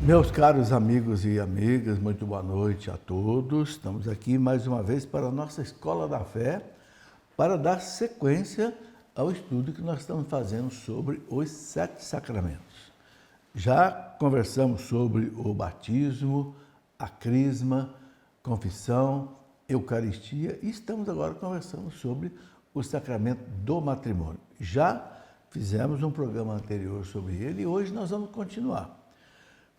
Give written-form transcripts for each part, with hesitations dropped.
Meus caros amigos e amigas, muito boa noite a todos. Estamos aqui mais uma vez para a nossa Escola da Fé, para dar sequência ao estudo que nós estamos fazendo sobre os 7 sacramentos. Já conversamos sobre o batismo, a crisma, confissão, Eucaristia e estamos agora conversando sobre o sacramento do matrimônio. Já fizemos um programa anterior sobre ele e hoje nós vamos continuar.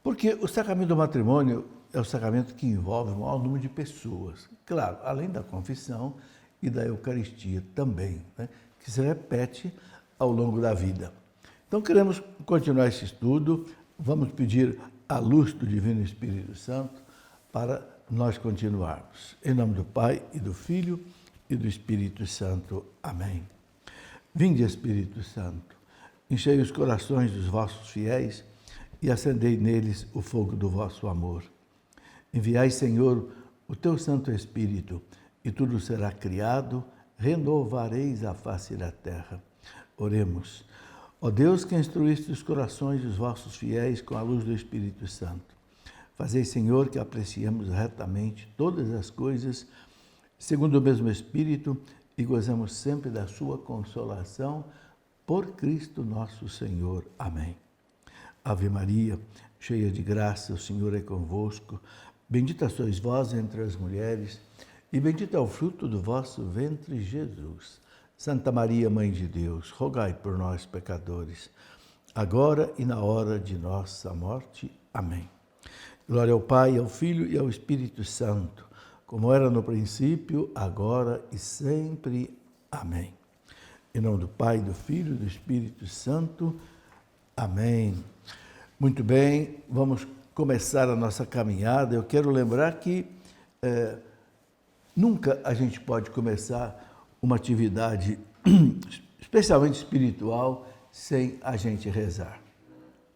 Porque o sacramento do matrimônio é o sacramento que envolve o maior número de pessoas. Claro, além da confissão e da Eucaristia também, né, que se repete ao longo da vida. Então, queremos continuar esse estudo, vamos pedir a luz do Divino Espírito Santo para nós continuarmos. Em nome do Pai, e do Filho, e do Espírito Santo. Amém. Vinde, Espírito Santo, enchei os corações dos vossos fiéis e acendei neles o fogo do vosso amor. Enviai, Senhor, o teu Santo Espírito, e tudo será criado, renovareis a face da terra. Oremos. Ó Deus, que instruíste os corações dos vossos fiéis com a luz do Espírito Santo, fazei, Senhor, que apreciemos retamente todas as coisas, segundo o mesmo Espírito, e gozemos sempre da sua consolação, por Cristo nosso Senhor. Amém. Ave Maria, cheia de graça, o Senhor é convosco. Bendita sois vós entre as mulheres, e bendito é o fruto do vosso ventre, Jesus. Santa Maria, Mãe de Deus, rogai por nós, pecadores, agora e na hora de nossa morte. Amém. Glória ao Pai, ao Filho e ao Espírito Santo, como era no princípio, agora e sempre. Amém. Em nome do Pai, do Filho e do Espírito Santo. Amém. Muito bem, vamos começar a nossa caminhada. Eu quero lembrar que nunca a gente pode começar uma atividade, especialmente espiritual, sem a gente rezar.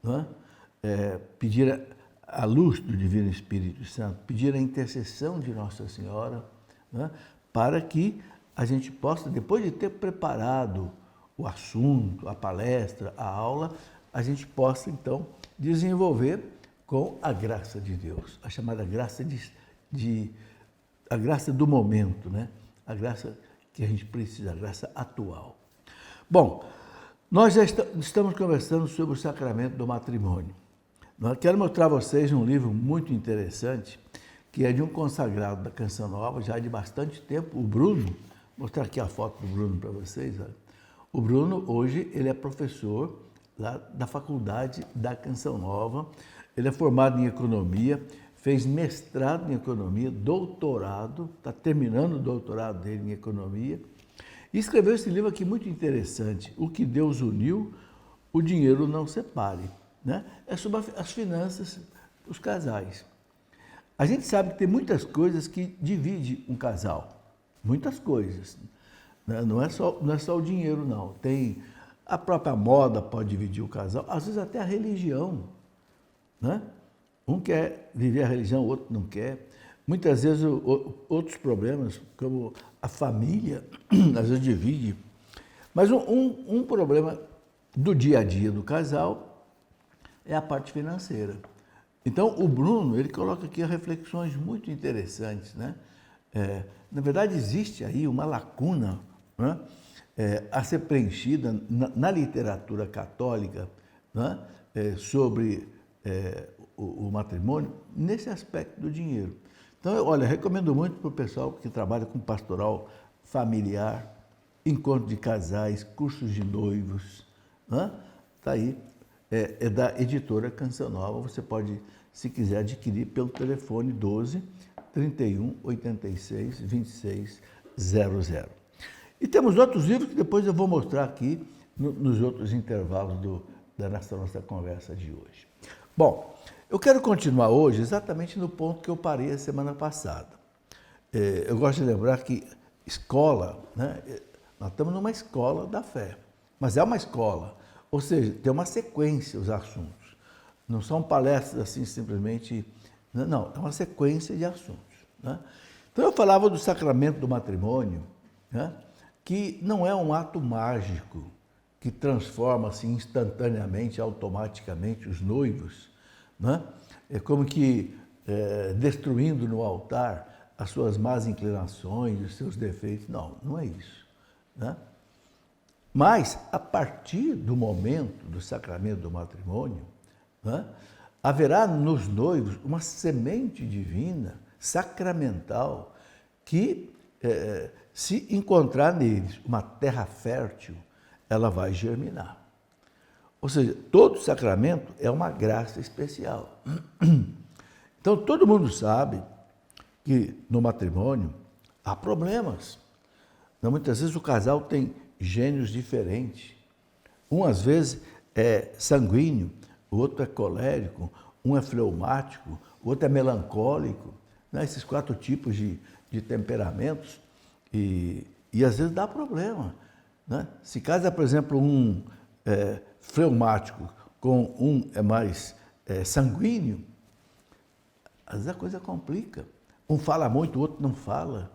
Não é? Pedir a luz do Divino Espírito Santo, pedir a intercessão de Nossa Senhora, não é? Para que a gente possa, depois de ter preparado o assunto, a palestra, a aula, a gente possa, então, desenvolver com a graça de Deus, a chamada graça a graça do momento, né? A graça que a gente precisa, a graça atual. Bom, nós já estamos conversando sobre o sacramento do matrimônio. Eu quero mostrar a vocês um livro muito interessante, que é de um consagrado da Canção Nova, já de bastante tempo, o Bruno. Vou mostrar aqui a foto do Bruno para vocês. Olha. O Bruno, hoje, ele é professor lá da Faculdade da Canção Nova. Ele é formado em Economia, fez mestrado em Economia, doutorado, está terminando o doutorado dele em Economia, e escreveu esse livro aqui muito interessante, O que Deus uniu, o dinheiro não separe. Né? É sobre as finanças dos casais. A gente sabe que tem muitas coisas que dividem um casal, muitas coisas. Né? Não é só o dinheiro, não. Tem a própria moda pode dividir o casal, às vezes até a religião. Né? Um quer viver a religião, o outro não quer. Muitas vezes outros problemas, como a família, às vezes divide. Mas um problema do dia a dia do casal é a parte financeira. Então, o Bruno, ele coloca aqui reflexões muito interessantes. Né? Na verdade, existe aí uma lacuna, né? A ser preenchida na literatura católica, né? Sobre o matrimônio, nesse aspecto do dinheiro. Então, olha, recomendo muito para o pessoal que trabalha com pastoral familiar, encontro de casais, cursos de noivos. Está aí, é da editora Canção Nova, você pode, se quiser, adquirir pelo telefone 12 31 86 26 00. E temos outros livros que depois eu vou mostrar aqui nos outros intervalos da nossa conversa de hoje. Bom, eu quero continuar hoje exatamente no ponto que eu parei a semana passada. Eu gosto de lembrar que escola, né? Nós estamos numa escola da fé, mas é uma escola, ou seja, tem uma sequência os assuntos. Não são palestras assim simplesmente, não, é uma sequência de assuntos. Né? Então eu falava do sacramento do matrimônio, né? Que não é um ato mágico que transforma assim instantaneamente, automaticamente os noivos, né? como que destruindo no altar as suas más inclinações, os seus defeitos. Não, não é isso. Né? Mas, a partir do momento do sacramento do matrimônio, né, haverá nos noivos uma semente divina, sacramental, que, se encontrar neles uma terra fértil, ela vai germinar. Ou seja, todo sacramento é uma graça especial. Então, todo mundo sabe que no matrimônio há problemas. Muitas vezes o casal tem gênios diferentes. Um, às vezes, é sanguíneo, o outro é colérico, um é fleumático, o outro é melancólico. Né? Esses 4 tipos de temperamentos. E às vezes dá problema. Né? Se casa, por exemplo, um fleumático com um mais sanguíneo, às vezes a coisa complica. Um fala muito, o outro não fala.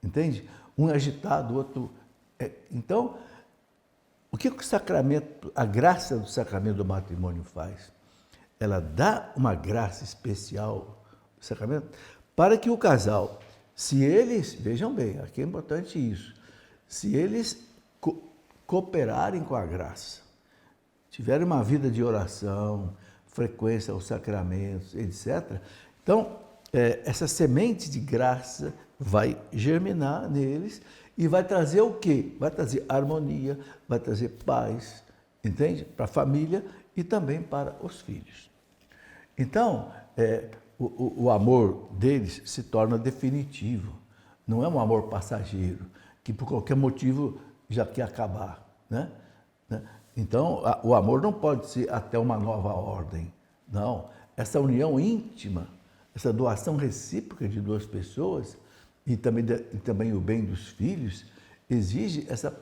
Entende? Um é agitado, o outro... Então, o que o sacramento, a graça do sacramento do matrimônio faz? Ela dá uma graça especial ao sacramento para que o casal, se eles, vejam bem, aqui é importante isso, se eles cooperarem com a graça, tiverem uma vida de oração, frequência aos sacramentos, etc., então, essa semente de graça vai germinar neles e vai trazer o quê? Vai trazer harmonia, vai trazer paz, entende? Para a família e também para os filhos. Então, o amor deles se torna definitivo. Não é um amor passageiro, que por qualquer motivo já quer acabar. Né? Então, o amor não pode ser até uma nova ordem. Não. Essa união íntima, essa doação recíproca de 2 pessoas, e também o bem dos filhos, exige essa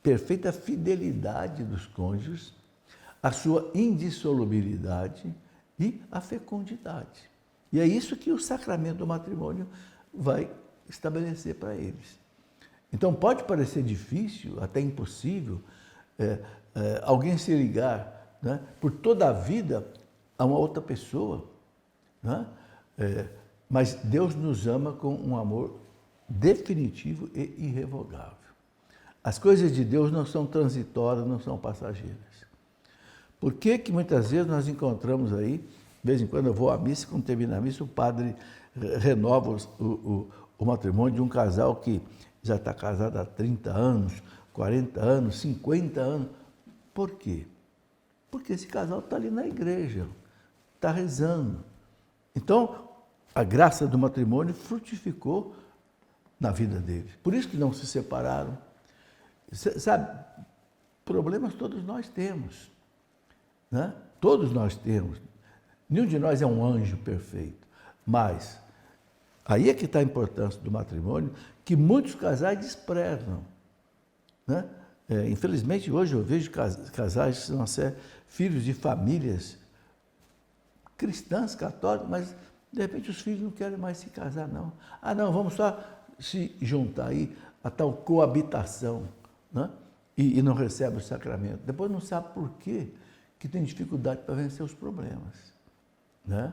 perfeita fidelidade dos cônjuges, a sua indissolubilidade e a fecundidade. E é isso que o sacramento do matrimônio vai estabelecer para eles. Então, pode parecer difícil, até impossível, alguém se ligar, né, por toda a vida a uma outra pessoa, né? Mas Deus nos ama com um amor definitivo e irrevogável. As coisas de Deus não são transitórias, não são passageiras. Por que muitas vezes nós encontramos aí, de vez em quando eu vou à missa, quando termina a missa, o padre renova o matrimônio de um casal que já está casado há 30 anos, 40 anos, 50 anos. Por quê? Porque esse casal está ali na igreja, está rezando. Então, a graça do matrimônio frutificou na vida deles. Por isso que não se separaram. Sabe, problemas todos nós temos. Né? Todos nós temos. Nenhum de nós é um anjo perfeito. Mas aí é que está a importância do matrimônio, que muitos casais desprezam. Né? Infelizmente, hoje eu vejo casais que são filhos de famílias cristãs, católicas, mas de repente os filhos não querem mais se casar, não. Ah, não, vamos só se juntar aí a tal coabitação, né? E não recebe o sacramento. Depois não sabe por quê que tem dificuldade para vencer os problemas. Né?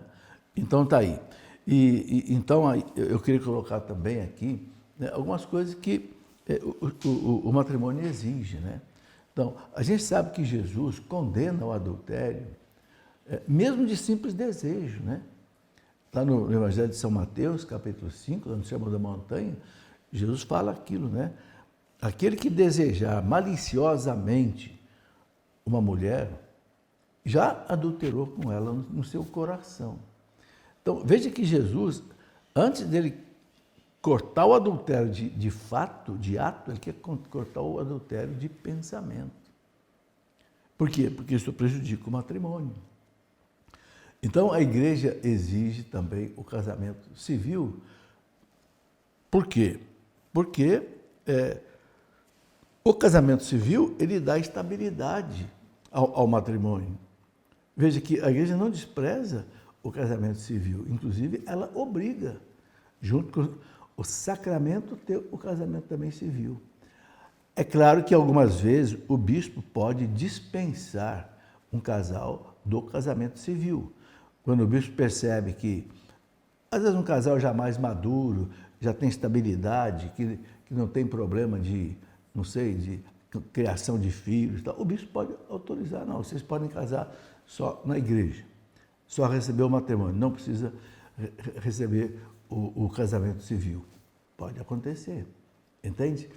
Então está aí. Então eu queria colocar também aqui, né, algumas coisas que o matrimônio exige. Né? Então, a gente sabe que Jesus condena o adultério, mesmo de simples desejo. Né? Lá no Evangelho de São Mateus, capítulo 5, lá no Sermão da Montanha, Jesus fala aquilo, né? Aquele que desejar maliciosamente uma mulher, já adulterou com ela no seu coração. Então, veja que Jesus, antes dele cortar o adultério de fato, de ato, ele quer cortar o adultério de pensamento. Por quê? Porque isso prejudica o matrimônio. Então, a igreja exige também o casamento civil. Por quê? Porque o casamento civil, ele dá estabilidade ao matrimônio. Veja que a igreja não despreza o casamento civil, inclusive ela obriga, junto com o sacramento, ter o casamento também civil. É claro que algumas vezes o bispo pode dispensar um casal do casamento civil, quando o bispo percebe que, às vezes, um casal já mais maduro, já tem estabilidade, que não tem problema de, não sei, de criação de filhos, tal, o bispo pode autorizar, não, vocês podem casar só na igreja, só receber o matrimônio, não precisa receber o casamento civil. Pode acontecer, entende?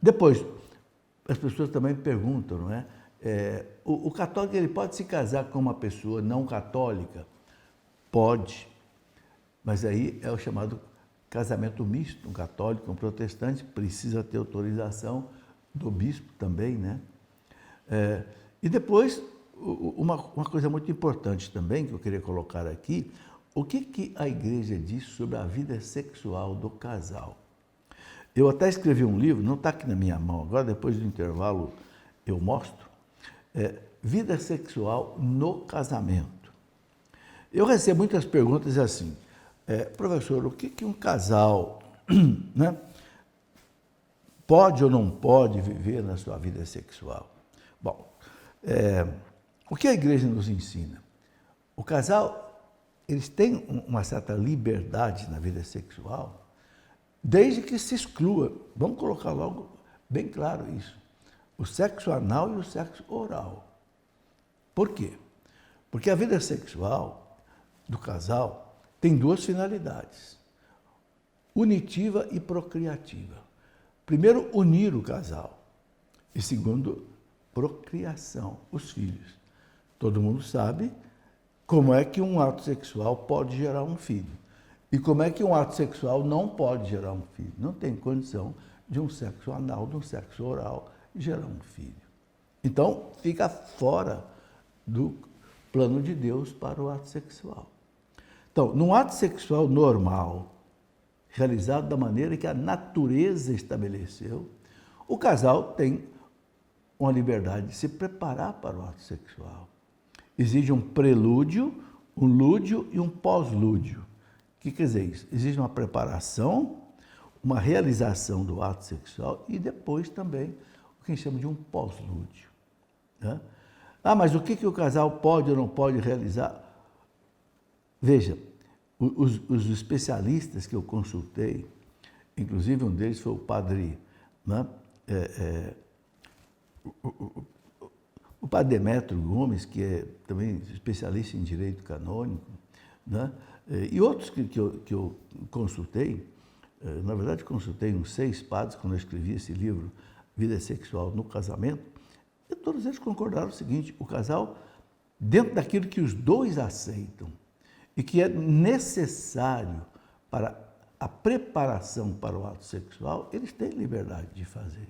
Depois, as pessoas também perguntam, não é? O católico ele pode se casar com uma pessoa não católica? Pode, mas aí é o chamado casamento misto, um católico, um protestante, precisa ter autorização do bispo também, né? E depois, uma coisa muito importante também, que eu queria colocar aqui, o que a igreja diz sobre a vida sexual do casal? Eu até escrevi um livro, não está aqui na minha mão agora, depois do intervalo eu mostro, Vida Sexual no Casamento. Eu recebo muitas perguntas assim, professor, o que um casal né, pode ou não pode viver na sua vida sexual? Bom, o que a igreja nos ensina? O casal, eles têm uma certa liberdade na vida sexual, desde que se exclua, vamos colocar logo bem claro isso, o sexo anal e o sexo oral. Por quê? Porque a vida sexual do casal tem duas finalidades, unitiva e procriativa. Primeiro, unir o casal. E segundo, procriação, os filhos. Todo mundo sabe como é que um ato sexual pode gerar um filho. E como é que um ato sexual não pode gerar um filho. Não tem condição de um sexo anal, de um sexo oral, gerar um filho. Então, fica fora do plano de Deus para o ato sexual. Então, num ato sexual normal, realizado da maneira que a natureza estabeleceu, o casal tem uma liberdade de se preparar para o ato sexual. Exige um prelúdio, um lúdio e um pós-lúdio. O que quer dizer isso? Exige uma preparação, uma realização do ato sexual e depois também o que a gente chama de um pós-lúdio. Né? Mas o que o casal pode ou não pode realizar? Veja, os especialistas que eu consultei, inclusive um deles foi o padre, né? O padre Demétrio Gomes, que é também especialista em direito canônico, né? E outros que eu consultei, na verdade consultei uns 6 padres quando eu escrevi esse livro, Vida Sexual no Casamento, e todos eles concordaram o seguinte, o casal, dentro daquilo que os dois aceitam e que é necessário para a preparação para o ato sexual, eles têm liberdade de fazer.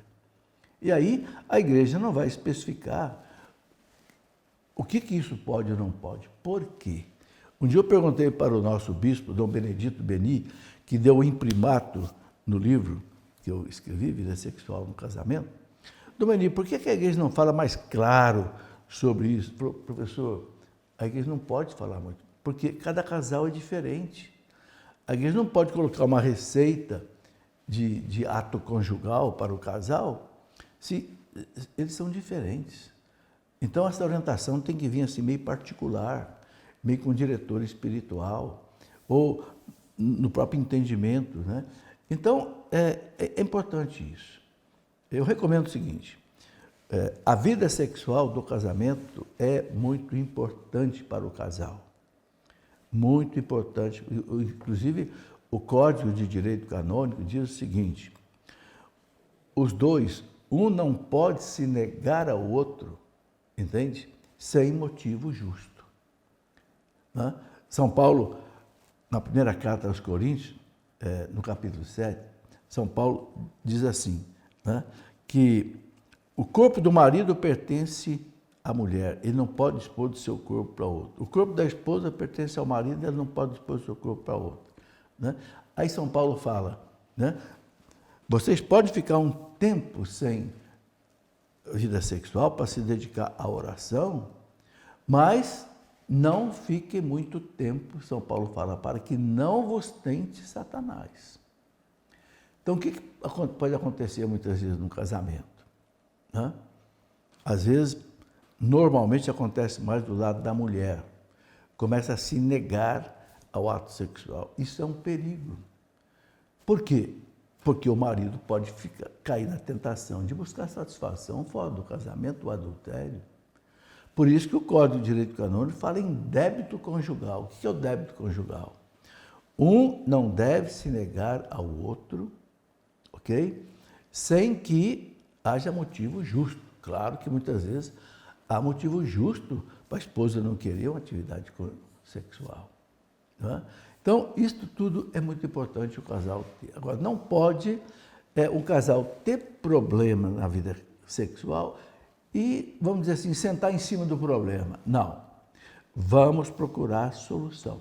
E aí a igreja não vai especificar o que isso pode ou não pode. Por quê? Um dia eu perguntei para o nosso bispo, Dom Benedito Beni, que deu o imprimato no livro que eu escrevi, Vida Sexual no Casamento. Dom Beni, por que a igreja não fala mais claro sobre isso? Professor, a igreja não pode falar muito, porque cada casal é diferente. A igreja não pode colocar uma receita de ato conjugal para o casal se eles são diferentes. Então, essa orientação tem que vir assim meio particular, meio com um diretor espiritual, ou no próprio entendimento, né? Então, é importante isso. Eu recomendo o seguinte, a vida sexual do casamento é muito importante para o casal. Muito importante. Inclusive, o Código de Direito Canônico diz o seguinte, os dois, um não pode se negar ao outro, entende? Sem motivo justo. Né? São Paulo, na primeira carta aos Coríntios, no capítulo 7, São Paulo diz assim, né, que o corpo do marido pertence à mulher, ele não pode dispor do seu corpo para outro. O corpo da esposa pertence ao marido, ele não pode dispor do seu corpo para outro. Né? Aí São Paulo fala, né, vocês podem ficar um tempo sem vida sexual para se dedicar à oração, mas não fique muito tempo, São Paulo fala, para que não vos tente Satanás. Então, o que pode acontecer muitas vezes no casamento? Né? Às vezes, normalmente acontece mais do lado da mulher. começa a se negar ao ato sexual. Isso é um perigo. Por quê? Porque o marido pode cair na tentação de buscar satisfação fora do casamento, do adultério. Por isso que o Código de Direito Canônico fala em débito conjugal. O que é o débito conjugal? Um não deve se negar ao outro, ok? Sem que haja motivo justo. Claro que muitas vezes há motivo justo para a esposa não querer uma atividade sexual. Não é? Então, isso tudo é muito importante o casal ter. Agora, não pode o casal ter problema na vida sexual e, vamos dizer assim, sentar em cima do problema. Não. Vamos procurar solução.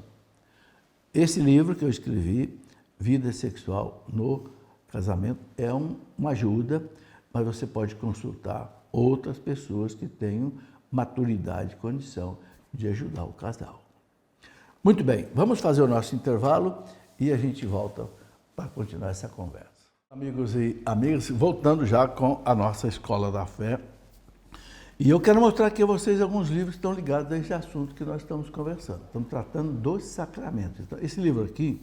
Esse livro que eu escrevi, Vida Sexual no Casamento, é uma ajuda, mas você pode consultar outras pessoas que tenham maturidade e condição de ajudar o casal. Muito bem, vamos fazer o nosso intervalo e a gente volta para continuar essa conversa. Amigos e amigas, voltando já com a nossa Escola da Fé, e eu quero mostrar aqui a vocês alguns livros que estão ligados a esse assunto que nós estamos conversando. Estamos tratando dos sacramentos. Então, esse livro aqui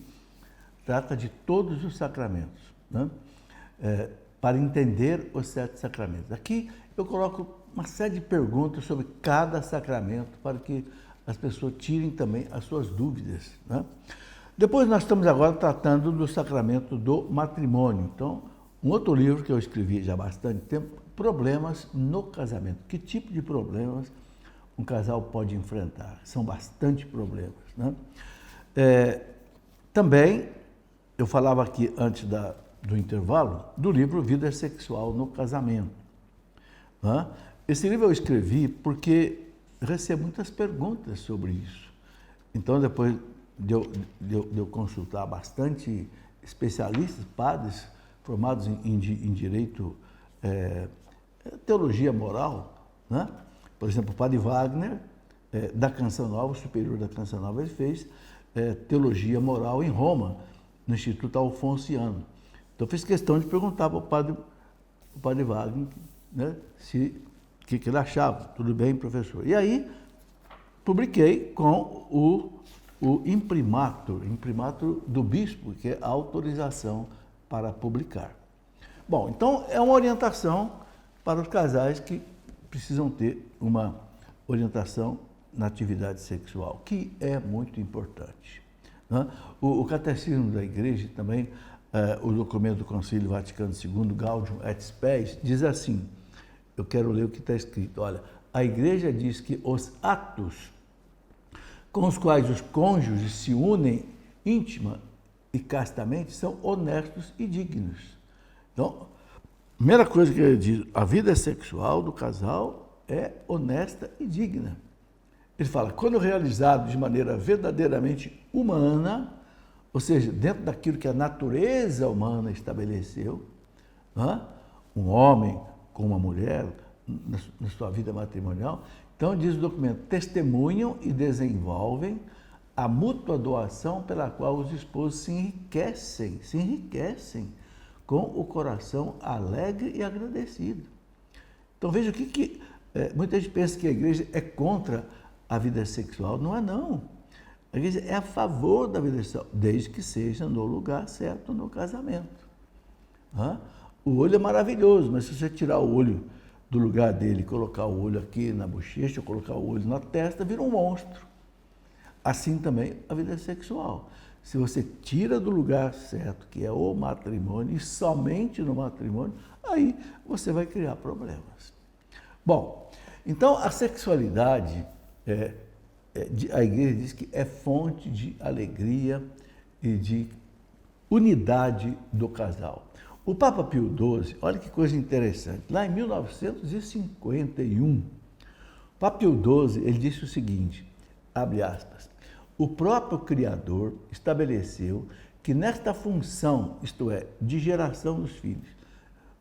trata de todos os sacramentos, né? Para entender os 7 sacramentos. Aqui eu coloco uma série de perguntas sobre cada sacramento para que as pessoas tirem também as suas dúvidas, né? Depois nós estamos agora tratando do sacramento do matrimônio. Então, um outro livro que eu escrevi já há bastante tempo, Problemas no Casamento. Que tipo de problemas um casal pode enfrentar? São bastante problemas, né? Também, eu falava aqui antes do intervalo, do livro Vida Sexual no Casamento, né? Esse livro eu escrevi porque recebo muitas perguntas sobre isso. Então, depois de eu consultar bastante especialistas, padres formados em direito, teologia moral, né? Por exemplo, o padre Wagner, da Canção Nova, o superior da Canção Nova, ele fez teologia moral em Roma, no Instituto Alfonsiano. Então, eu fiz questão de perguntar para o padre Wagner, né, o que ele achava. Tudo bem, professor? E aí, publiquei com o imprimatur do bispo, que é a autorização para publicar. Bom, então é uma orientação para os casais que precisam ter uma orientação na atividade sexual, que é muito importante, né? O Catecismo da Igreja também, o documento do Concílio Vaticano II, Gaudium et Spes, diz assim, eu quero ler o que está escrito, olha, a Igreja diz que os atos com os quais os cônjuges se unem íntima e castamente são honestos e dignos. Então, a primeira coisa que ele diz, a vida sexual do casal é honesta e digna. Ele fala, quando realizado de maneira verdadeiramente humana, ou seja, dentro daquilo que a natureza humana estabeleceu, né? Um homem com uma mulher na sua vida matrimonial, então diz o documento, testemunham e desenvolvem a mútua doação pela qual os esposos se enriquecem com o coração alegre e agradecido. Então veja o que muita gente pensa que a igreja é contra a vida sexual. Não é não. A igreja é a favor da vida sexual, desde que seja no lugar certo, no casamento. O olho é maravilhoso, mas se você tirar o olho do lugar dele, colocar o olho aqui na bochecha, colocar o olho na testa, vira um monstro. Assim também a vida sexual. Se você tira do lugar certo, que é o matrimônio, e somente no matrimônio, aí você vai criar problemas. Bom, então a sexualidade, a igreja diz que é fonte de alegria e de unidade do casal. O Papa Pio XII, olha que coisa interessante, lá em 1951, o Papa Pio XII, ele disse o seguinte, abre aspas, o próprio Criador estabeleceu que nesta função, isto é, de geração dos filhos,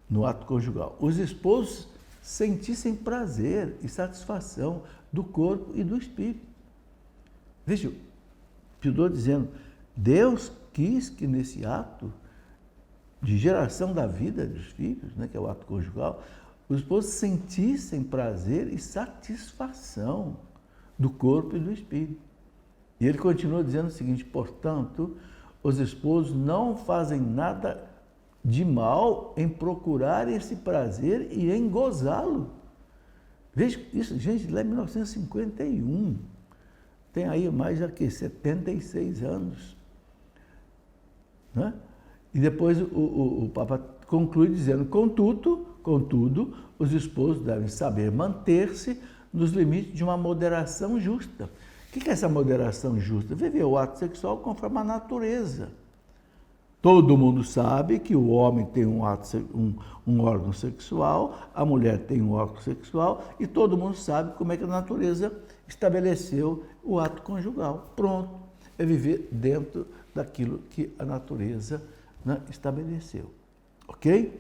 no ato conjugal, os esposos sentissem prazer e satisfação do corpo e do espírito. Veja, Pio XII dizendo, Deus quis que nesse ato de geração da vida dos filhos, né, que é o ato conjugal, os esposos sentissem prazer e satisfação do corpo e do espírito. E ele continua dizendo o seguinte: portanto, os esposos não fazem nada de mal em procurar esse prazer e em gozá-lo. Veja isso, gente, lá em 1951. Tem aí mais de 76 anos. Né? E depois o Papa conclui dizendo: contudo, os esposos devem saber manter-se nos limites de uma moderação justa. O que é essa moderação justa? Viver o ato sexual conforme a natureza. Todo mundo sabe que o homem tem um órgão sexual, a mulher tem um órgão sexual, e todo mundo sabe como é que a natureza estabeleceu o ato conjugal. Pronto, é viver dentro daquilo que a natureza, né, estabeleceu. Ok?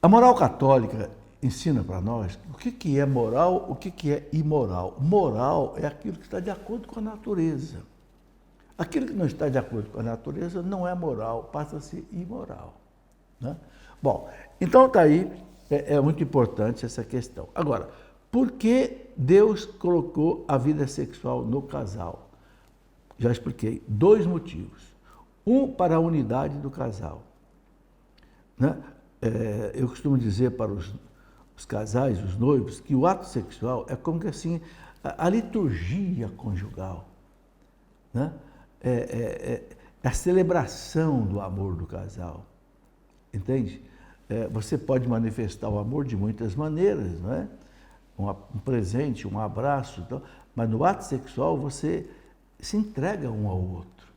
A moral católica ensina para nós o que é moral, o que é imoral. Moral é aquilo que está de acordo com a natureza. Aquilo que não está de acordo com a natureza não é moral, passa a ser imoral. Né? Bom, então está aí, é muito importante essa questão. Agora, por que Deus colocou a vida sexual no casal? Já expliquei, 2 motivos. Um, para a unidade do casal. Né? Eu costumo dizer para os casais, os noivos, que o ato sexual é como que assim, a liturgia conjugal. Né? É a celebração do amor do casal. Entende? Você pode manifestar o amor de muitas maneiras, não é? Um presente, um abraço, então, mas no ato sexual você se entrega um ao outro.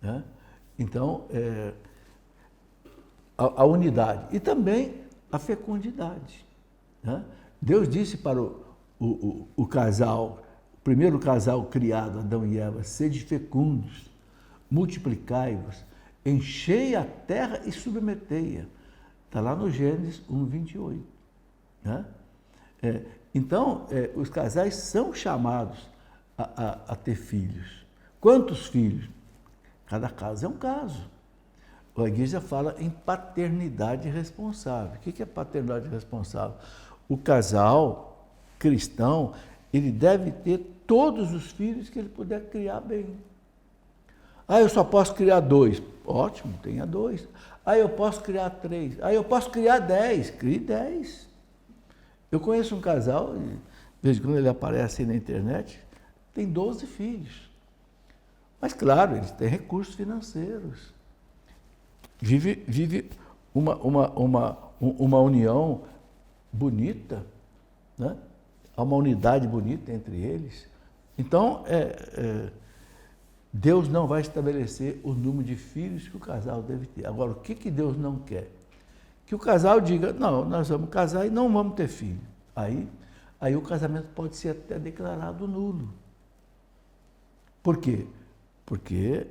Né? Então, a unidade e também a fecundidade. Né? Deus disse para o casal, o primeiro casal criado, Adão e Eva: sede fecundos, multiplicai-vos, enchei a terra e submetei-a. Está lá no Gênesis 1:28. Né? Então, os casais são chamados a ter filhos. Quantos filhos? Cada caso é um caso. A igreja fala em paternidade responsável. O que é paternidade responsável? O casal cristão, ele deve ter todos os filhos que ele puder criar bem. Eu só posso criar 2. Ótimo, tenha 2. Eu posso criar 3. Eu posso criar 10. Crie 10. Eu conheço um casal, de vez em quando ele aparece aí na internet, tem 12 filhos. Mas, claro, eles têm recursos financeiros. Vive uma união bonita, né? Há uma unidade bonita entre eles. Então, Deus não vai estabelecer o número de filhos que o casal deve ter. Agora, o que Deus não quer? Que o casal diga: não, nós vamos casar e não vamos ter filho. Aí o casamento pode ser até declarado nulo. Por quê? Porque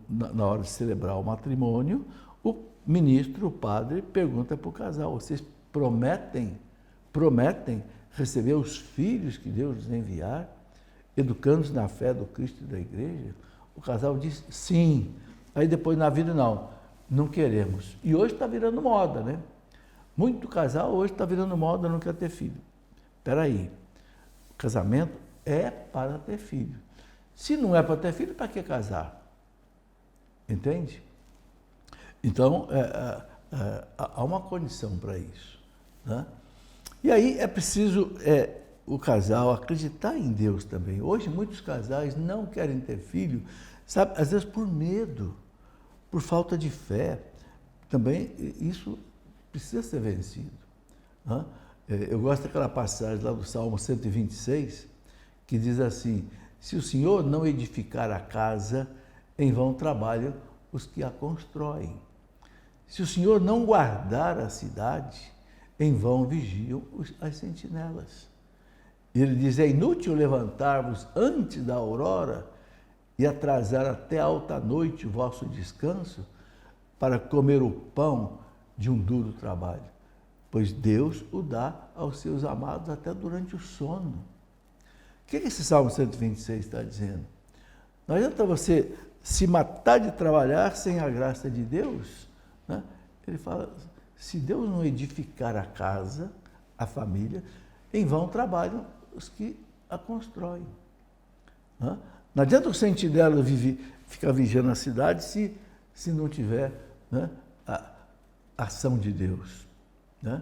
na hora de celebrar o matrimônio, o ministro, o padre, pergunta para o casal: vocês prometem receber os filhos que Deus nos enviar, educando-os na fé do Cristo e da igreja? O casal diz sim. Aí depois, na vida, não queremos. E hoje está virando moda, né? Muito casal hoje está virando moda, não quer ter filho. Espera aí, o casamento é para ter filho. Se não é para ter filho, para que casar? Entende? Então, há uma condição para isso. Né? E aí é preciso o casal acreditar em Deus também. Hoje, muitos casais não querem ter filho, sabe? Às vezes por medo, por falta de fé. Também isso precisa ser vencido. Né? Eu gosto daquela passagem lá do Salmo 126, que diz assim: se o Senhor não edificar a casa, em vão trabalham os que a constroem. Se o Senhor não guardar a cidade, em vão vigiam as sentinelas. E ele diz: é inútil levantar-vos antes da aurora e atrasar até alta noite o vosso descanso para comer o pão de um duro trabalho, pois Deus o dá aos seus amados até durante o sono. O que esse Salmo 126 está dizendo? Não adianta você se matar de trabalhar sem a graça de Deus. Né? Ele fala: se Deus não edificar a casa, a família, em vão trabalham os que a constroem. Né? Não adianta o sentinela ficar vigiando a cidade se não tiver, né, a ação de Deus. Né?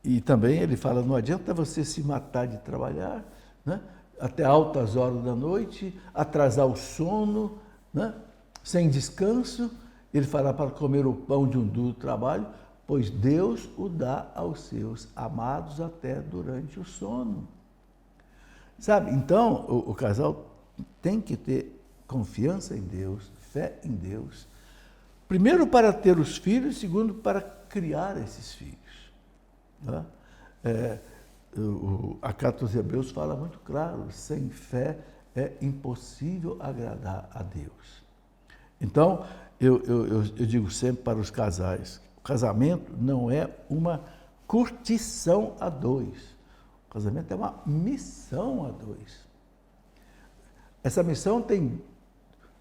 E também ele fala, não adianta você se matar de trabalhar, né, até altas horas da noite, atrasar o sono, né, sem descanso. Ele fala para comer o pão de um duro trabalho, pois Deus o dá aos seus amados até durante o sono. Sabe? Então, o casal tem que ter confiança em Deus, fé em Deus. Primeiro, para ter os filhos, segundo, para criar esses filhos. Né? A carta aos Hebreus fala muito claro, sem fé é impossível agradar a Deus. Então, eu digo sempre para os casais, o casamento não é uma curtição a dois. O casamento é uma missão a dois. Essa missão tem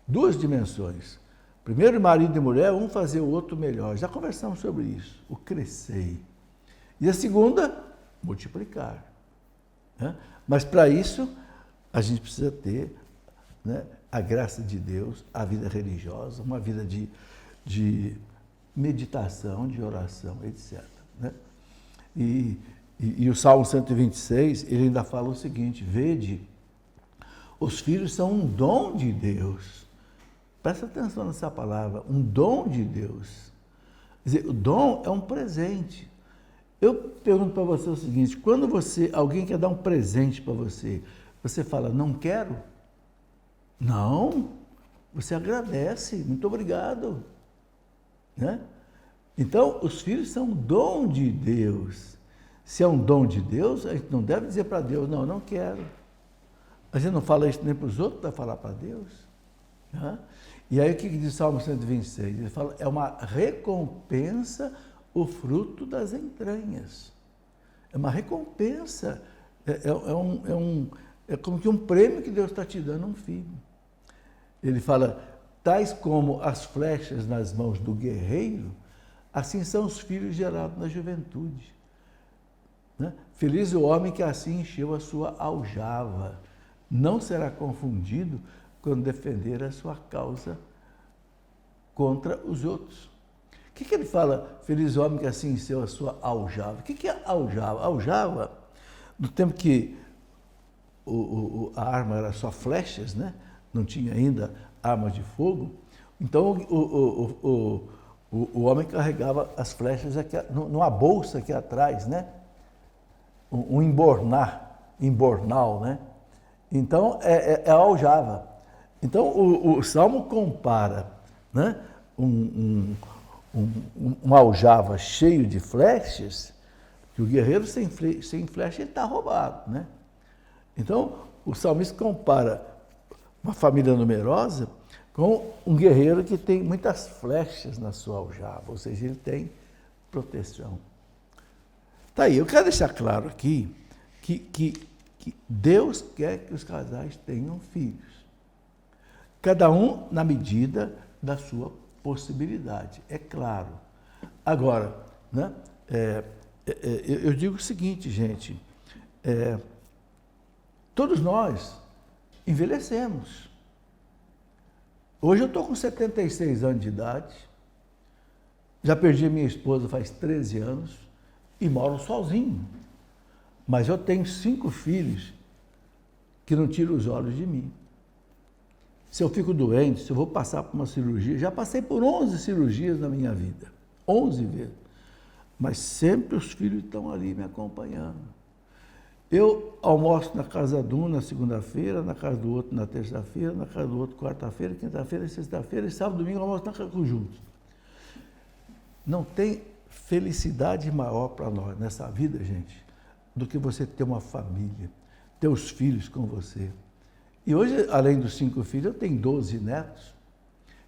duas dimensões. Primeiro, marido e mulher, um fazer o outro melhor. Já conversamos sobre isso, o crescer. E a segunda, multiplicar. Né? Mas para isso, a gente precisa ter, né, a graça de Deus, a vida religiosa, uma vida de meditação, de oração, etc. Né? E o Salmo 126, ele ainda fala o seguinte, vede, os filhos são um dom de Deus. Presta atenção nessa palavra, um dom de Deus. Quer dizer, o dom é um presente. Eu pergunto para você o seguinte, quando alguém quer dar um presente para você, você fala, não quero? Não, você agradece, muito obrigado. Né? Então, os filhos são um dom de Deus. Se é um dom de Deus, a gente não deve dizer para Deus, não, eu não quero. A gente não fala isso nem para os outros, vai falar para Deus. Né? E aí o que diz o Salmo 126? Ele fala, é uma recompensa o fruto das entranhas. É uma recompensa, é como que um prêmio que Deus está te dando a um filho. Ele fala, tais como as flechas nas mãos do guerreiro, assim são os filhos gerados na juventude. Né? Feliz o homem que assim encheu a sua aljava. Não será confundido quando defender a sua causa contra os outros. O que ele fala, feliz o homem que assim encheu a sua aljava? O que é aljava? Aljava, no tempo que a arma era só flechas, né? Não tinha ainda armas de fogo, então o homem carregava as flechas aqui, numa bolsa aqui atrás, né? Um embornal, né? Então, é a aljava. Então, o Salmo compara, né, uma aljava cheio de flechas, que o guerreiro sem flecha ele está roubado. Né? Então, o salmista compara uma família numerosa com um guerreiro que tem muitas flechas na sua aljava, ou seja, ele tem proteção. Tá aí, eu quero deixar claro aqui que Deus quer que os casais tenham filhos. Cada um na medida da sua possibilidade, é claro. Agora, né, eu digo o seguinte, gente, todos nós envelhecemos. Hoje eu estou com 76 anos de idade, já perdi minha esposa faz 13 anos e moro sozinho. Mas eu tenho 5 filhos que não tiram os olhos de mim. Se eu fico doente, se eu vou passar por uma cirurgia, já passei por 11 cirurgias na minha vida, 11 vezes. Mas sempre os filhos estão ali me acompanhando. Eu almoço na casa de um na segunda-feira, na casa do outro na terça-feira, na casa do outro quarta-feira, quinta-feira, sexta-feira, e sábado e domingo eu almoço na casa juntos. Não tem felicidade maior para nós nessa vida, gente, do que você ter uma família, ter os filhos com você. E hoje, além dos 5 filhos, eu tenho 12 netos,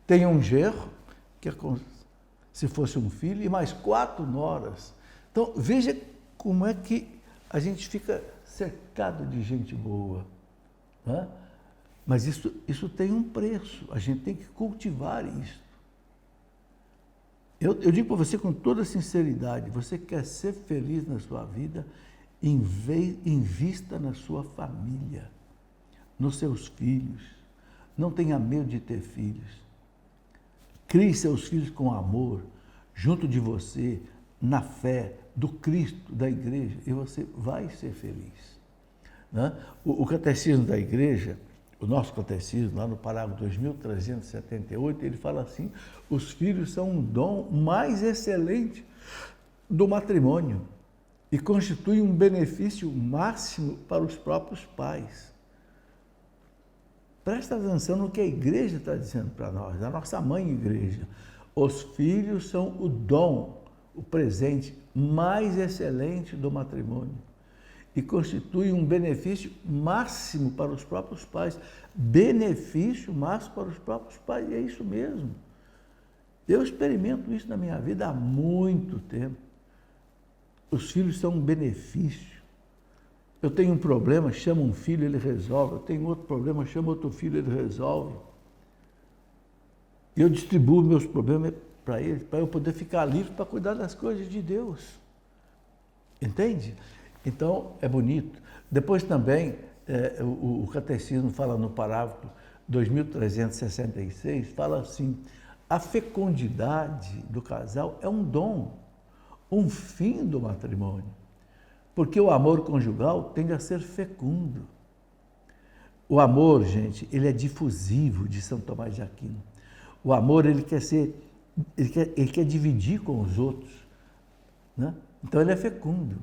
tenho um genro, que é como se fosse um filho, e mais 4 noras. Então, veja como é que a gente fica cercado de gente boa. Né? Mas isso tem um preço, a gente tem que cultivar isso. Eu digo para você com toda sinceridade, você quer ser feliz na sua vida, invista na sua família. nos seus filhos. Não tenha medo de ter filhos. Crie seus filhos com amor, junto de você, na fé do Cristo, da igreja, e você vai ser feliz. Né? O catecismo da igreja, o nosso catecismo, lá no parágrafo 2378, ele fala assim: os filhos são um dom mais excelente do matrimônio e constituem um benefício máximo para os próprios pais. Presta atenção no que a igreja está dizendo para nós, a nossa mãe igreja. Os filhos são o dom, o presente mais excelente do matrimônio e constituem um benefício máximo para os próprios pais. Benefício máximo para os próprios pais, e é isso mesmo. Eu experimento isso na minha vida há muito tempo. Os filhos são um benefício. Eu tenho um problema, chamo um filho, ele resolve. Eu tenho outro problema, chamo outro filho, ele resolve. Eu distribuo meus problemas para ele, para eu poder ficar livre para cuidar das coisas de Deus. Entende? Então, é bonito. Depois também, o catecismo fala no parágrafo 2366, fala assim: a fecundidade do casal é um dom, um fim do matrimônio. Porque o amor conjugal tende a ser fecundo. O amor, gente, ele é difusivo, de São Tomás de Aquino. O amor, ele quer dividir com os outros. Né? Então, ele é fecundo.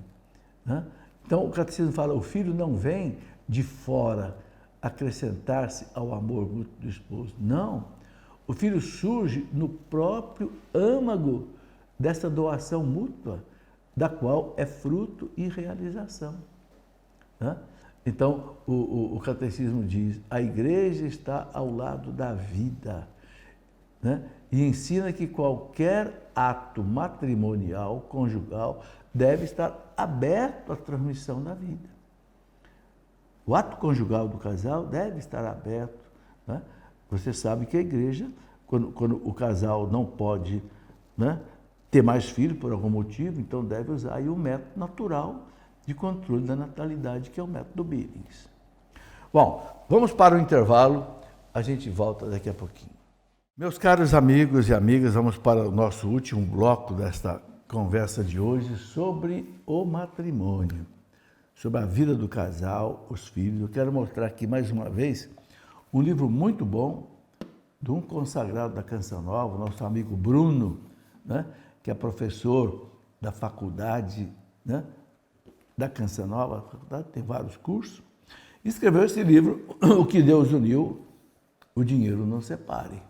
Né? Então, o catecismo fala: o filho não vem de fora acrescentar-se ao amor mútuo do esposo. Não. O filho surge no próprio âmago dessa doação mútua, da qual é fruto e realização. Né? Então, o catecismo diz: a igreja está ao lado da vida, né? E ensina que qualquer ato matrimonial, conjugal, deve estar aberto à transmissão da vida. O ato conjugal do casal deve estar aberto. Né? Você sabe que a igreja, quando o casal não pode, né, ter mais filhos por algum motivo, então deve usar aí o método natural de controle da natalidade, que é o método Billings. Bom, vamos para o intervalo, a gente volta daqui a pouquinho. Meus caros amigos e amigas, vamos para o nosso último bloco desta conversa de hoje sobre o matrimônio, sobre a vida do casal, os filhos. Eu quero mostrar aqui mais uma vez um livro muito bom de um consagrado da Canção Nova, nosso amigo Bruno, né, que é professor da faculdade, né, da Canção Nova, a faculdade tem vários cursos, escreveu esse livro, O que Deus Uniu, o dinheiro não separe.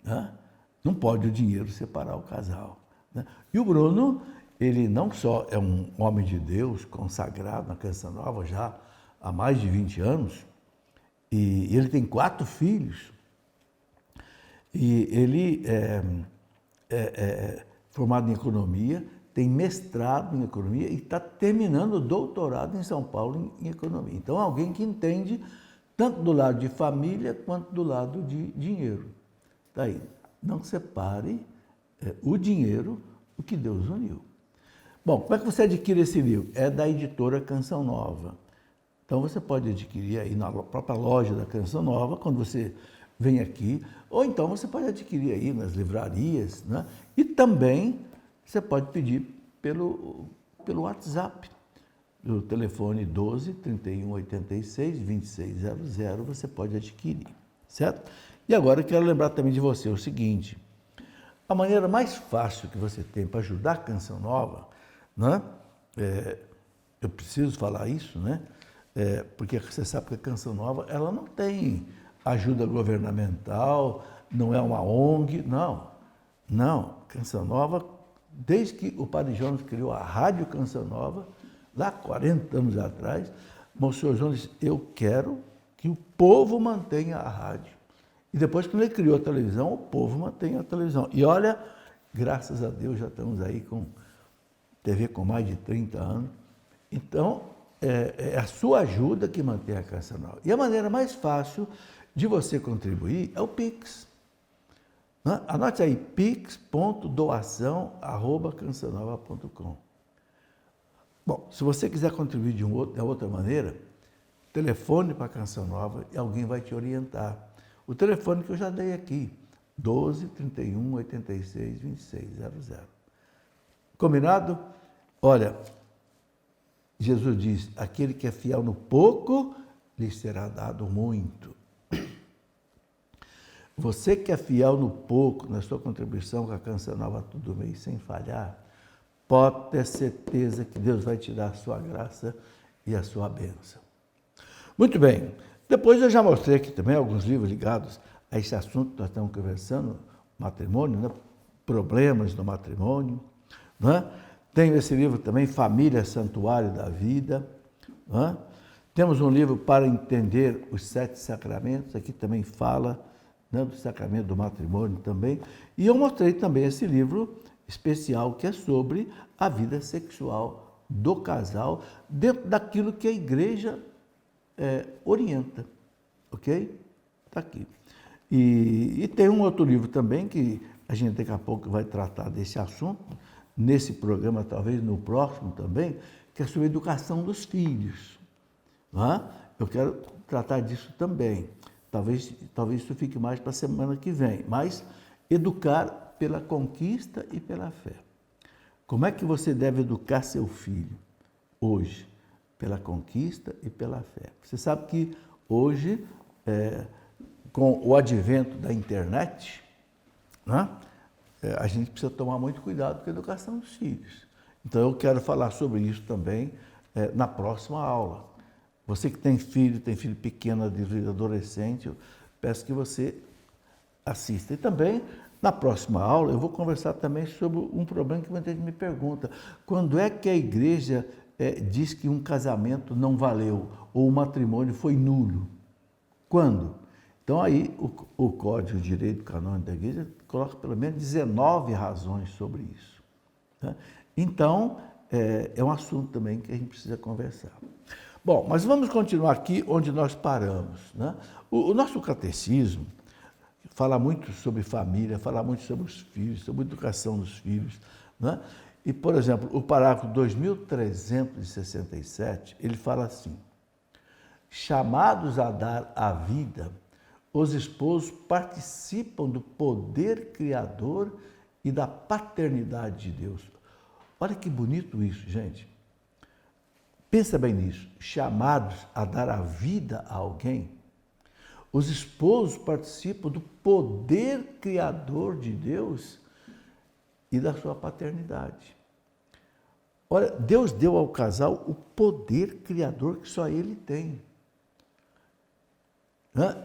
Né? Não pode o dinheiro separar o casal. Né? E o Bruno, ele não só é um homem de Deus, consagrado na Canção Nova já há mais de 20 anos, e ele tem 4 filhos, e ele é formado em economia, tem mestrado em economia e está terminando o doutorado em São Paulo em economia. Então, é alguém que entende tanto do lado de família quanto do lado de dinheiro. Está aí. Não separe o dinheiro, o que Deus uniu. Bom, como é que você adquire esse livro? É da editora Canção Nova. Então, você pode adquirir aí na própria loja da Canção Nova, quando você vem aqui, ou então você pode adquirir aí nas livrarias, né? E também você pode pedir pelo WhatsApp, do telefone 12 31 86 2600, você pode adquirir, certo? E agora eu quero lembrar também de você o seguinte: a maneira mais fácil que você tem para ajudar a Canção Nova, né? Eu preciso falar isso, né? Porque você sabe que a Canção Nova, ela não tem ajuda governamental, não é uma ONG, não. Canção Nova, desde que o Padre Jonas criou a Rádio Canção Nova, lá 40 anos atrás, Monsenhor Jonas disse: eu quero que o povo mantenha a rádio. E depois, quando ele criou a televisão, o povo mantém a televisão. E olha, graças a Deus, já estamos aí com TV com mais de 30 anos. Então, é a sua ajuda que mantém a Canção Nova. E a maneira mais fácil de você contribuir é o Pix. Né? Anote aí, pix.doação@cançãonova.com. Bom, se você quiser contribuir de outra maneira, telefone para a Canção Nova e alguém vai te orientar. O telefone que eu já dei aqui, 12 31 86 26 00. Combinado? Olha, Jesus diz, aquele que é fiel no pouco, lhe será dado muito. Você que é fiel no pouco, na sua contribuição com a Canção Nova todo mês, sem falhar, pode ter certeza que Deus vai te dar a sua graça e a sua bênção. Muito bem. Depois eu já mostrei aqui também alguns livros ligados a esse assunto que nós estamos conversando, matrimônio, né? Problemas no matrimônio. Né? Tenho esse livro também, Família, Santuário da Vida. Né? Temos um livro para entender os 7 sacramentos, aqui também fala, né, do sacramento do matrimônio também. E eu mostrei também esse livro especial que é sobre a vida sexual do casal, dentro daquilo que a igreja orienta, ok? Está aqui. E tem um outro livro também que a gente daqui a pouco vai tratar desse assunto, nesse programa, talvez no próximo também, que é sobre a educação dos filhos. Não é? Eu quero tratar disso também. Talvez isso fique mais para a semana que vem, mas educar pela conquista e pela fé. Como é que você deve educar seu filho hoje? Pela conquista e pela fé. Você sabe que hoje, com o advento da internet, né, a gente precisa tomar muito cuidado com a educação dos filhos. Então eu quero falar sobre isso também na próxima aula. Você que tem filho pequeno, adolescente, eu peço que você assista. E também, na próxima aula, eu vou conversar também sobre um problema que muita gente me pergunta. Quando é que a igreja diz que um casamento não valeu ou o matrimônio foi nulo? Quando? Então, aí, o Código de Direito Canônico da Igreja coloca pelo menos 19 razões sobre isso. Tá? Então, é um assunto também que a gente precisa conversar. Bom, mas vamos continuar aqui onde nós paramos. Né? O nosso catecismo fala muito sobre família, fala muito sobre os filhos, sobre a educação dos filhos. Né? E, por exemplo, o parágrafo 2367, ele fala assim: chamados a dar a vida, os esposos participam do poder criador e da paternidade de Deus. Olha que bonito isso, gente. Pensa bem nisso. Chamados a dar a vida a alguém, os esposos participam do poder criador de Deus e da sua paternidade. Olha, Deus deu ao casal o poder criador que só ele tem.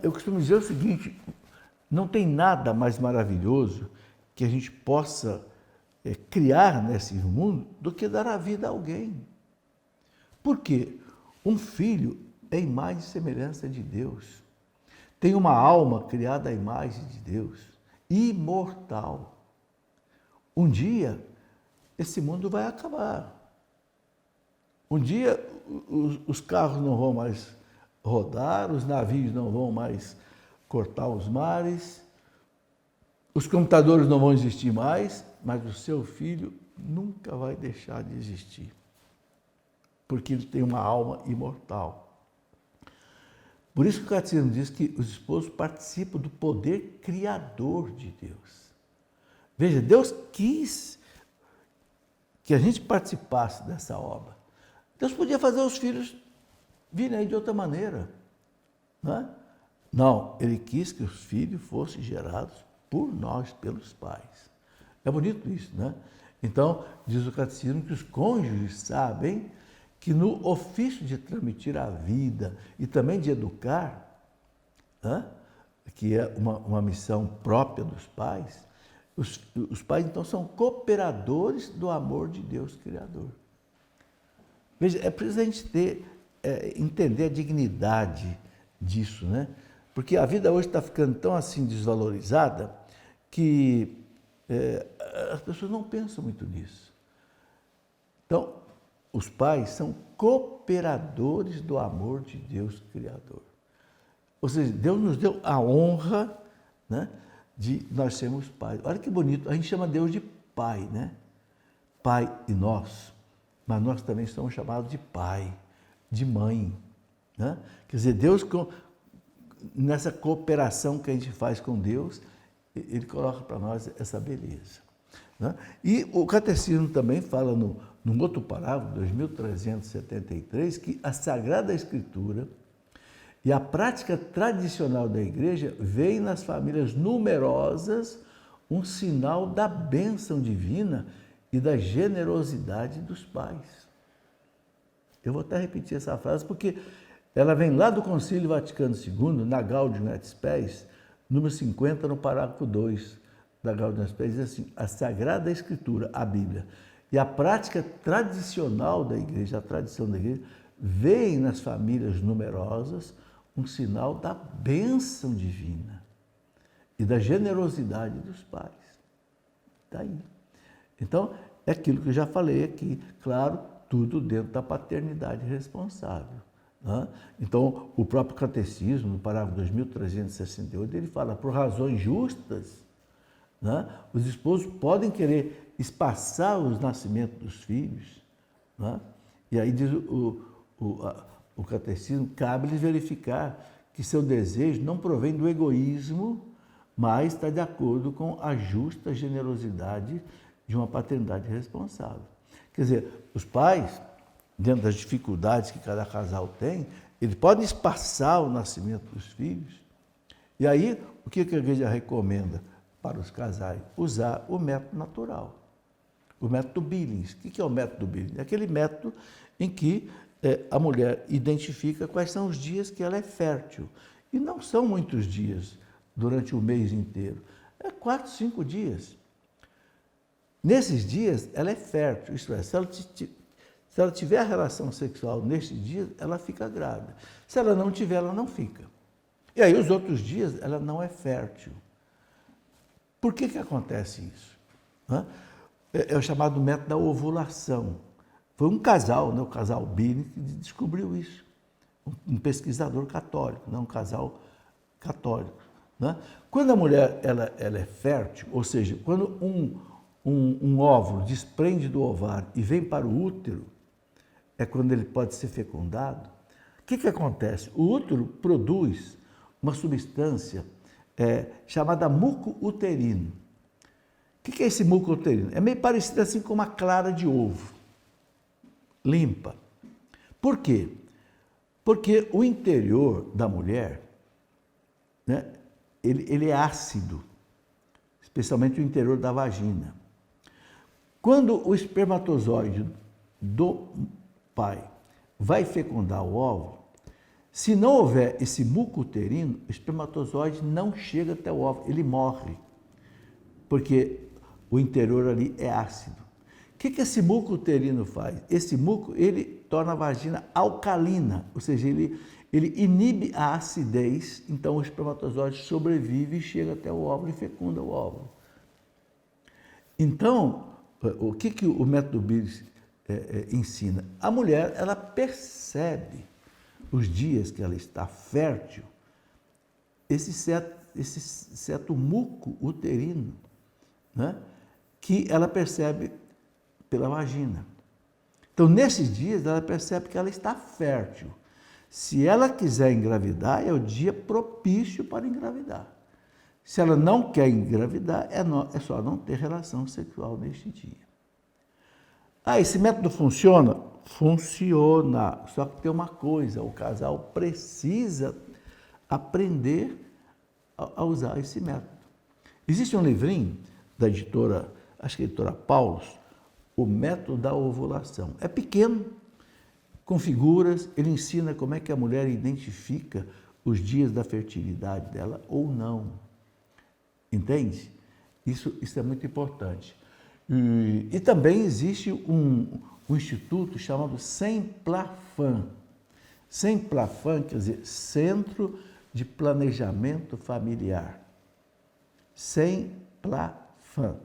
Eu costumo dizer o seguinte: não tem nada mais maravilhoso que a gente possa criar nesse mundo do que dar a vida a alguém. Por quê? Um filho é imagem e semelhança de Deus. Tem uma alma criada à imagem de Deus, imortal. Um dia, esse mundo vai acabar. Um dia, os carros não vão mais rodar, os navios não vão mais cortar os mares, os computadores não vão existir mais, mas o seu filho nunca vai deixar de existir, porque ele tem uma alma imortal. Por isso que o Catecismo diz que os esposos participam do poder criador de Deus. Veja, Deus quis que a gente participasse dessa obra. Deus podia fazer os filhos virem aí de outra maneira. Não é? Não, ele quis que os filhos fossem gerados por nós, pelos pais. É bonito isso, né? Então, diz o Catecismo que os cônjuges sabem que no ofício de transmitir a vida e também de educar, né, que é uma missão própria dos pais, os pais, então, são cooperadores do amor de Deus Criador. Veja, é preciso a gente entender a dignidade disso, né? Porque a vida hoje está ficando tão assim desvalorizada que as pessoas não pensam muito nisso. Então, os pais são cooperadores do amor de Deus Criador. Ou seja, Deus nos deu a honra, né, de nós sermos pais. Olha que bonito, a gente chama Deus de Pai, né? Pai e nós. Mas nós também somos chamados de pai, de mãe. Né? Quer dizer, Deus, nessa cooperação que a gente faz com Deus, Ele coloca para nós essa beleza. Né? E o Catecismo também fala, num outro parágrafo, 2373, que a Sagrada Escritura e a prática tradicional da Igreja veem nas famílias numerosas um sinal da bênção divina e da generosidade dos pais. Eu vou até repetir essa frase porque ela vem lá do Concílio Vaticano II, na Gaudium et Spes, número 50, no parágrafo 2 da Gaudium et Spes, diz assim: a Sagrada Escritura, a Bíblia, e a prática tradicional da Igreja, a tradição da Igreja, veem nas famílias numerosas um sinal da bênção divina e da generosidade dos pais. Está aí. Então, é aquilo que eu já falei aqui, claro, tudo dentro da paternidade responsável. Né? Então, o próprio Catecismo, no parágrafo 2368, ele fala, por razões justas, né, os esposos podem querer espaçar os nascimentos dos filhos. Né? E aí diz o Catecismo, cabe-lhes verificar que seu desejo não provém do egoísmo, mas está de acordo com a justa generosidade de uma paternidade responsável. Quer dizer, os pais, dentro das dificuldades que cada casal tem, eles podem espaçar o nascimento dos filhos. E aí, o que a Igreja recomenda para os casais? Usar o método natural, o método Billings. O que é o método Billings? É aquele método em que a mulher identifica quais são os dias que ela é fértil. E não são muitos dias durante o mês inteiro. É 4, 5 dias. Nesses dias, ela é fértil. Isto é, se ela tiver a relação sexual nesses dias, ela fica grávida. Se ela não tiver, ela não fica. E aí, os outros dias, ela não é fértil. Por que acontece isso? É o chamado método da ovulação. Foi um casal, né, o casal Billings, que descobriu isso. Um pesquisador católico, né, um casal católico. Né? Quando a mulher ela é fértil, ou seja, quando um óvulo desprende do ovário e vem para o útero, é quando ele pode ser fecundado. O que acontece? O útero produz uma substância chamada muco uterino. O que é esse muco uterino? É meio parecido assim com uma clara de ovo, limpa. Por quê? Porque o interior da mulher, né, ele é ácido, especialmente o interior da vagina. Quando o espermatozoide do pai vai fecundar o óvulo, se não houver esse muco uterino, o espermatozoide não chega até o óvulo, ele morre, porque o interior ali é ácido. O que esse muco uterino faz? Esse muco, ele torna a vagina alcalina, ou seja, ele inibe a acidez, então o espermatozoide sobrevive e chega até o óvulo e fecunda o óvulo. Então, o que o método Billings ensina? A mulher, ela percebe os dias que ela está fértil, esse certo muco uterino, né, que ela percebe pela vagina. Então, nesses dias, ela percebe que ela está fértil. Se ela quiser engravidar, é o dia propício para engravidar. Se ela não quer engravidar, é só não ter relação sexual neste dia. Esse método funciona? Funciona. Só que tem uma coisa, o casal precisa aprender a usar esse método. Existe um livrinho da editora, acho que a editora Paulus, O Método da Ovulação. É pequeno, com figuras, ele ensina como é que a mulher identifica os dias da fertilidade dela ou não. Entende? Isso é muito importante. E também existe um instituto chamado Sem-Plafan. Sem-Plafan quer dizer Centro de Planejamento Familiar. Sem-Plafan.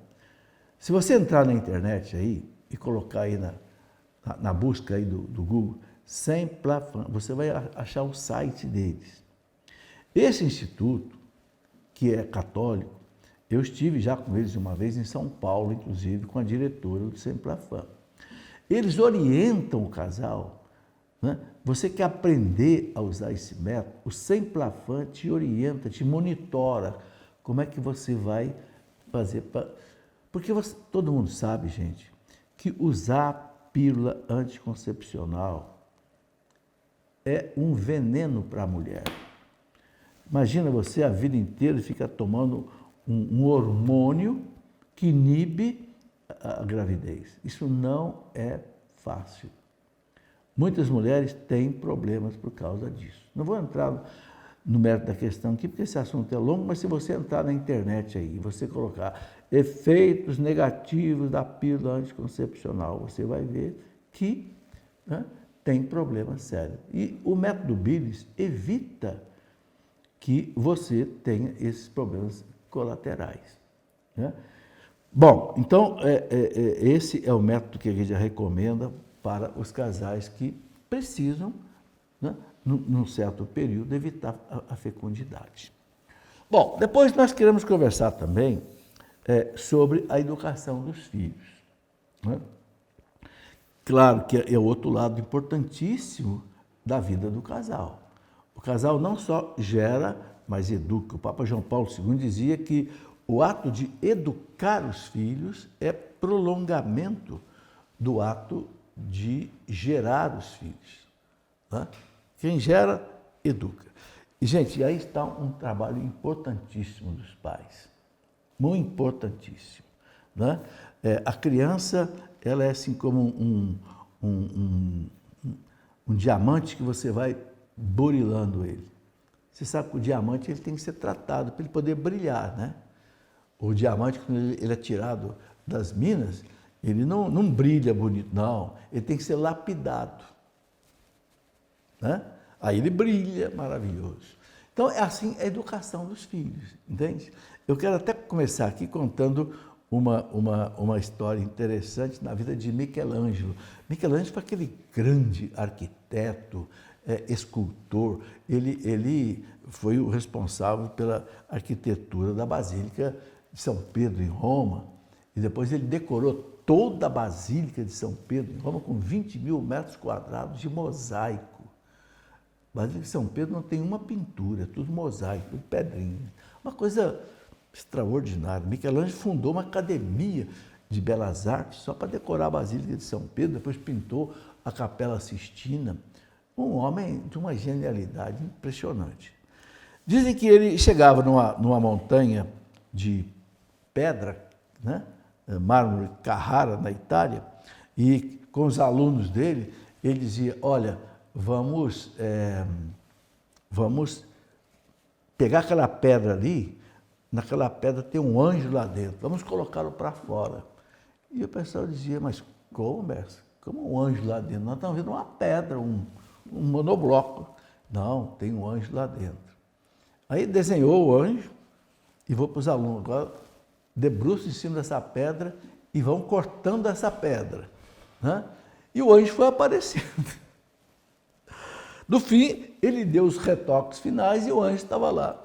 Se você entrar na internet aí e colocar aí na busca aí do Google, Sem-Plafan, você vai achar o site deles. Esse instituto, que é católico, eu estive já com eles uma vez em São Paulo, inclusive, com a diretora do Sem-Plafan. Eles orientam o casal né? Você quer aprender a usar esse método? O Sem Plafond te orienta, te monitora. Como é que você vai fazer para... Porque todo mundo sabe, gente, que usar pílula anticoncepcional é um veneno para a mulher. Imagina você a vida inteira ficar tomando um hormônio que inibe a gravidez. Isso não é fácil. Muitas mulheres têm problemas por causa disso. Não vou entrar no mérito da questão aqui, porque esse assunto é longo, mas se você entrar na internet aí e você colocar efeitos negativos da pílula anticoncepcional, você vai ver que, né, tem problema sério. E o método Billis evita que você tenha esses problemas colaterais, né? Bom, então, esse é o método que a gente recomenda para os casais que precisam, né, num certo período, evitar a fecundidade. Bom, depois nós queremos conversar também sobre a educação dos filhos, né? Claro que é o outro lado importantíssimo da vida do casal. O casal não só gera, mas educa. O Papa João Paulo II dizia que o ato de educar os filhos é prolongamento do ato de gerar os filhos, né? Quem gera, educa. E, gente, aí está um trabalho importantíssimo dos pais, muito importantíssimo, né? A criança, ela é assim como um diamante que você vai burilando ele. Você sabe que o diamante ele tem que ser tratado para ele poder brilhar, né? O diamante, quando ele é tirado das minas, ele não brilha bonito, não. Ele tem que ser lapidado, né? Aí ele brilha, maravilhoso. Então, é assim a educação dos filhos, entende? Eu quero até começar aqui contando uma história interessante na vida de Michelangelo. Michelangelo foi aquele grande arquiteto, escultor. Ele foi o responsável pela arquitetura da Basílica de São Pedro, em Roma. E depois ele decorou toda a Basílica de São Pedro, em Roma, com 20 mil metros quadrados de mosaico. A Basílica de São Pedro não tem uma pintura, é tudo mosaico, tudo pedrinha. Uma coisa extraordinária. Michelangelo fundou uma academia de belas artes só para decorar a Basílica de São Pedro, depois pintou a Capela Sistina. Um homem de uma genialidade impressionante. Dizem que ele chegava numa montanha de pedra, né, mármore Carrara, na Itália, e com os alunos dele, ele dizia, olha, vamos pegar aquela pedra ali, naquela pedra tem um anjo lá dentro, vamos colocá-lo para fora. E o pessoal dizia, mas como, mestre? Como um anjo lá dentro? Nós estamos vendo uma pedra, um monobloco. Não, tem um anjo lá dentro. Aí desenhou o anjo e vou para os alunos agora, debruçam em cima dessa pedra e vão cortando essa pedra, né? E o anjo foi aparecendo. No fim, ele deu os retoques finais e o anjo estava lá.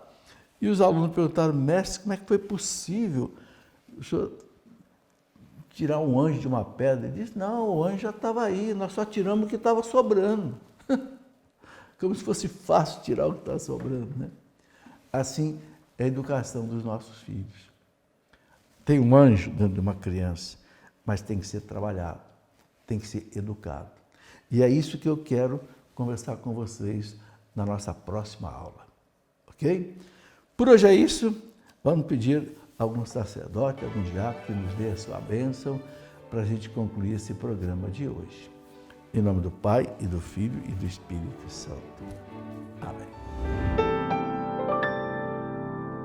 E os alunos perguntaram, mestre, como é que foi possível o senhor tirar um anjo de uma pedra? Ele disse, não, o anjo já estava aí, nós só tiramos o que estava sobrando. Como se fosse fácil tirar o que estava sobrando, né? Assim é a educação dos nossos filhos. Tem um anjo dentro de uma criança, mas tem que ser trabalhado, tem que ser educado. E é isso que eu quero conversar com vocês na nossa próxima aula, ok? Por hoje é isso, vamos pedir a algum sacerdote, algum diácono que nos dê a sua bênção para a gente concluir esse programa de hoje. Em nome do Pai, e do Filho, e do Espírito Santo.